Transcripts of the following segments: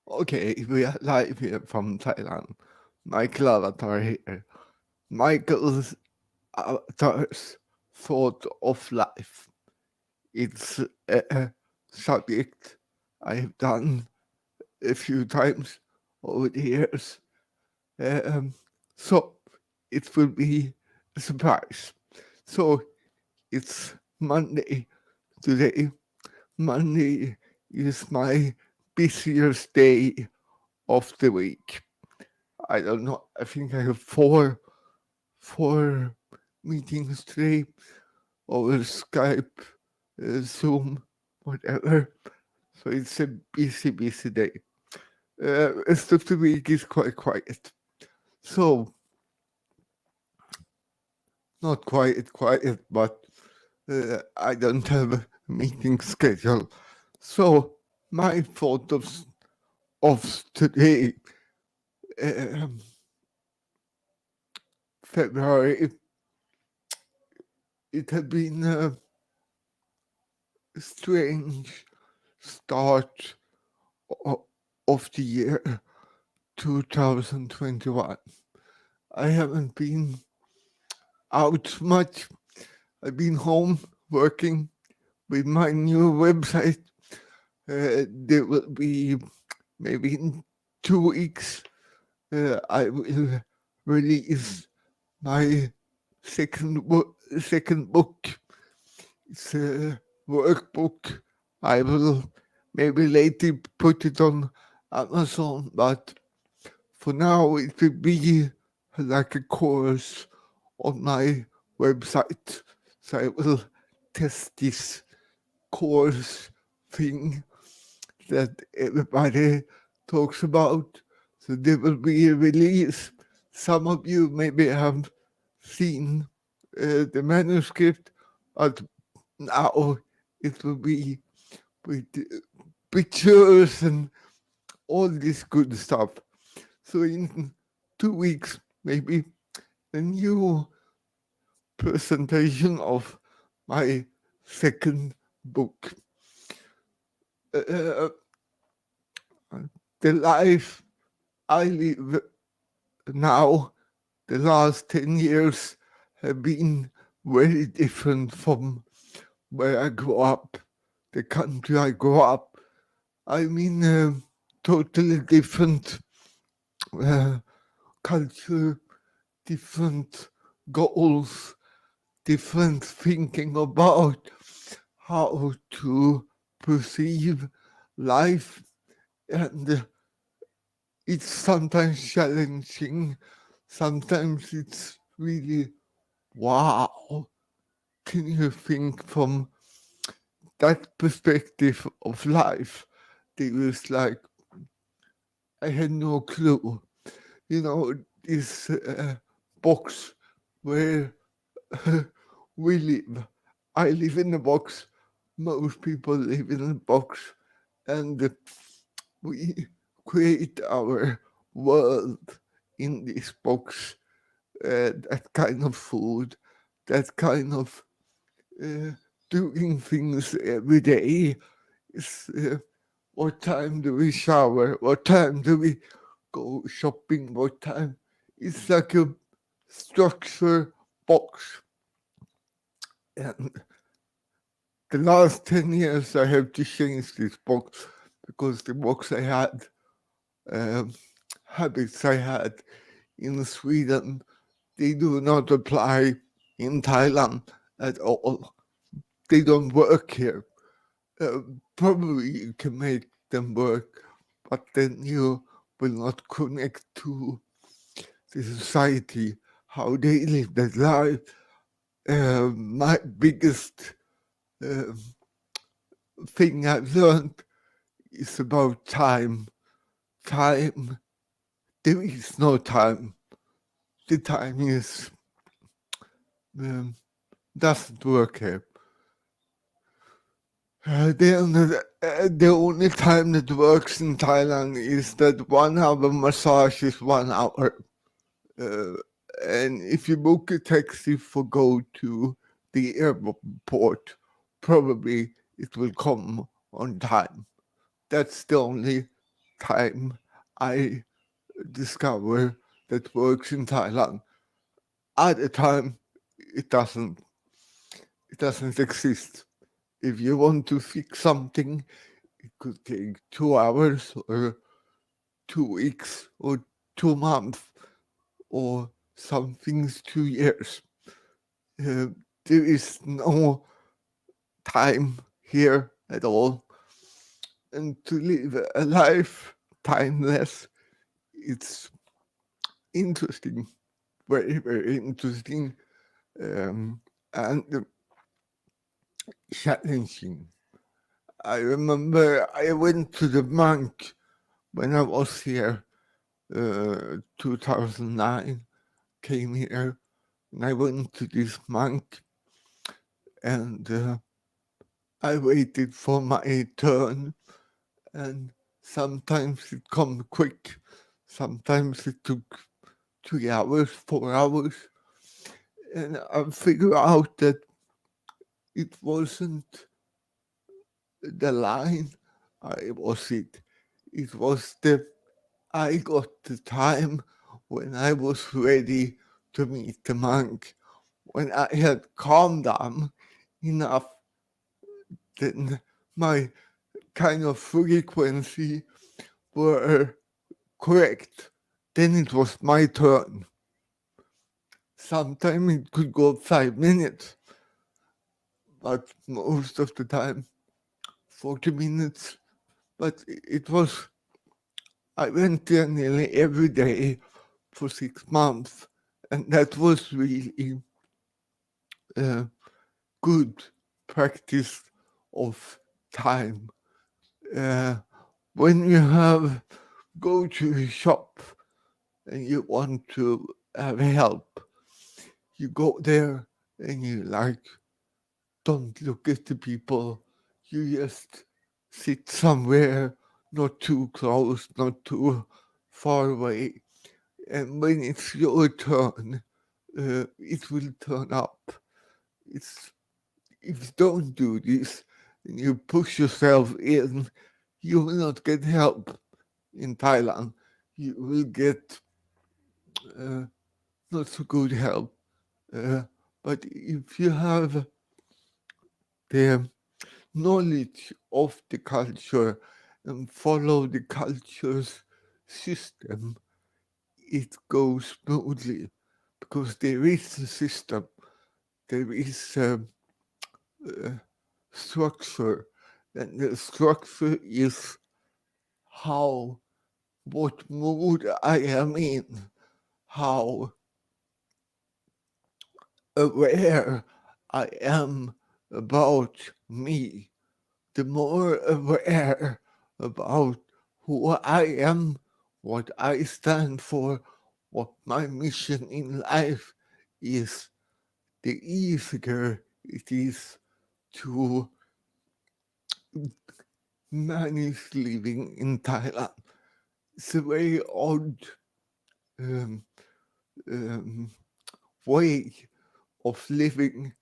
Okay, we are live here from Thailand. Mikael Avatar here. Mikael's Avatar's thought of life. It's a subject I have done a few times over the years. Um, so it will be a surprise. So it's Monday today. Monday is my busiest day of the week. I don't know. I think I have four meetings today over Skype, Zoom, whatever. So it's a busy day. Rest of the week is quite quiet. So not quiet, but I don't have a meeting schedule. So my thought of today, um, February, it had been a strange start of the year 2021. I haven't been out much. I've been home working with my new website. There will be maybe in 2 weeks. I will release my second book. It's a workbook. I will maybe later put it on Amazon, but for now it will be like a course on my website. So I will test this course thing that everybody talks about. So there will be a release. Some of you maybe have seen the manuscript, but now it will be with pictures and all this good stuff. So in 2 weeks, maybe a new presentation of my second book. Uh, the life I live now, the last 10 years, have been very different from where I grew up, the country I grew up. I mean, totally different culture, different goals, different thinking about how to perceive life, and it's sometimes challenging, sometimes it's really wow. Can you think from that perspective of life? It was like I had no clue. You know, this box where we live. I live in a box. Most people live in a box, and we create our world in this box. That kind of food, that kind of uh, doing things every day. Is, what time do we shower? What time do we go shopping? What time? It's like a structure box. And the last 10 years, I have to change this box because the box I had, um, habits I had in Sweden, they do not apply in Thailand at all. They don't work here. Probably you can make them work, but then you will not connect to the society, how they live their life. My biggest uh, thing I've learned is about time. Time, there is no time. The time is um, doesn't work here. The only time that works in Thailand is that 1 hour massage is 1 hour. Uh, and if you book a taxi for go to the airport, probably it will come on time. That's the only time I discover that works in Thailand. At the time, it doesn't exist. If you want to fix something, it could take 2 hours or 2 weeks or 2 months or some things 2 years. There is no time here at all. And to live a life timeless, it's interesting, very, very interesting, and challenging. I remember I went to the monk when I was here, 2009, came here, and I went to this monk, and I waited for my turn, and sometimes it come quick, sometimes it took 3 hours, 4 hours, and I figured out that it wasn't the line I was it. It was that I got the time when I was ready to meet the monk. When I had calmed down enough, then my kind of frequency were correct. Then it was my turn. Sometimes it could go 5 minutes, but most of the time 40 minutes. But it was, I went there nearly every day for 6 months, and that was really good practice of time. When you go to a shop and you want to have help, you go there and you don't look at the people. You just sit somewhere, not too close, not too far away. And when it's your turn, it will turn up. If you don't do this and you push yourself in, you will not get help in Thailand. You will get not so good help. But if you have the knowledge of the culture and follow the culture's system, it goes smoothly because there is a system, there is structure, and the structure is what mood I am in, how aware I am about me. The more aware about who I am, what I stand for, what my mission in life is, the easier it is to manage living in Thailand. It's a very odd um, um, way of living.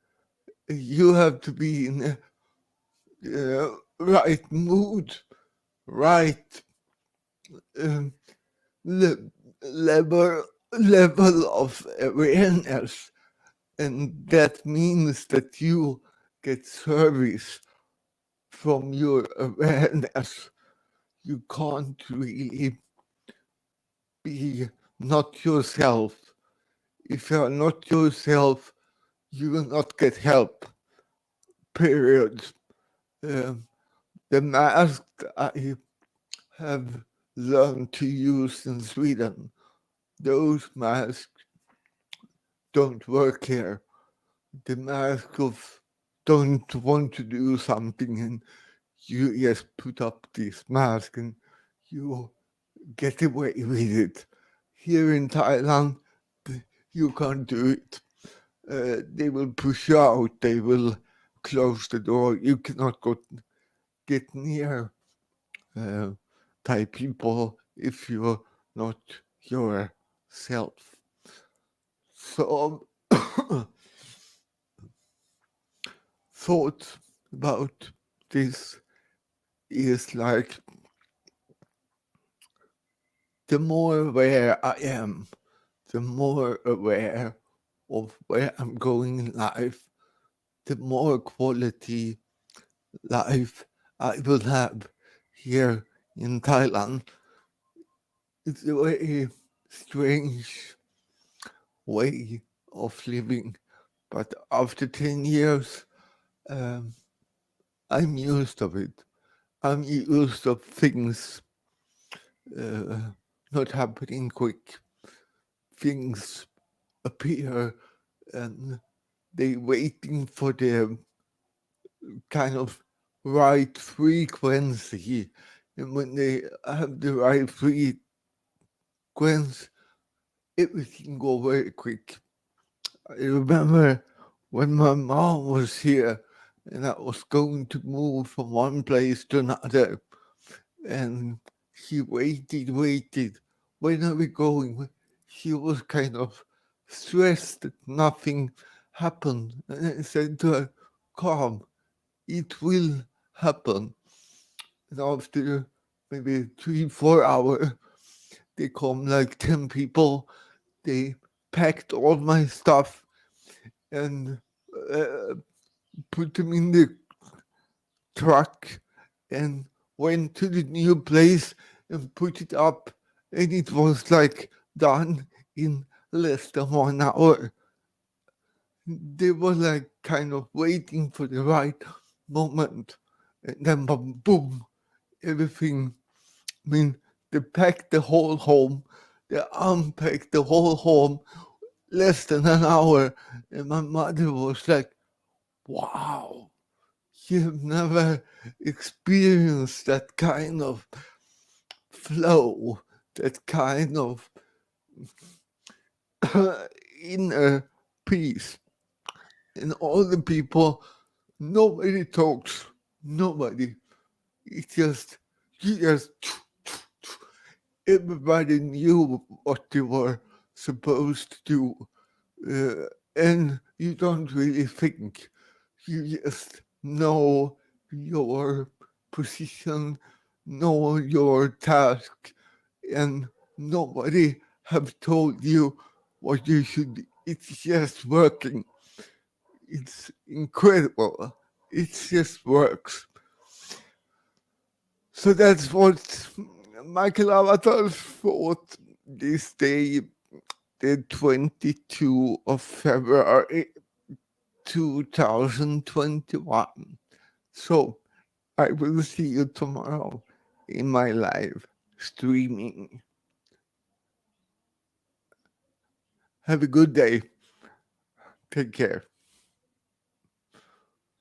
You have to be in a right mood, right um, level of awareness, and that means that you get service from your awareness. You can't really be not yourself. If you're not yourself, you will not get help. Period. The mask I have learned to use in Sweden, those masks don't work here. The mask of don't want to do something and you just put up this mask and you get away with it. Here in Thailand, you can't do it. They will push you out. They will close the door. You cannot get near Thai people if you're not yourself. So, thoughts about this is like the more aware I am, the more aware of where I'm going in life, the more quality life I will have here in Thailand. It's a very strange way of living, but after 10 years, um, I'm used of it. I'm used of things uh, not happening quick. Things appear and they waiting for the kind of right frequency. And when they have the right frequency, everything go very quick. I remember when my mom was here and I was going to move from one place to another, and she waited. When are we going? She was kind of stressed that nothing happened. And I said to her, calm, it will happen. And after maybe 3-4 hours, they come like 10 people. They packed all my stuff and uh, put them in the truck and went to the new place and put it up. And it was like done in less than 1 hour. They were like kind of waiting for the right moment. And then boom, boom, everything. I mean, they packed the whole home, they unpacked the whole home less than an hour. And my mother was like, wow, you've never experienced that kind of flow, that kind of inner peace. And all the people, nobody talks, nobody. It's just, you just, everybody knew what they were supposed to do. And you don't really think. You just know your position, know your task, and nobody have told you what you should do. It's just working. It's incredible. It just works. So that's what Mikael Avatars thought this day, the 22nd of February 2021. So I will see you tomorrow in my live streaming. Have a good day. Take care.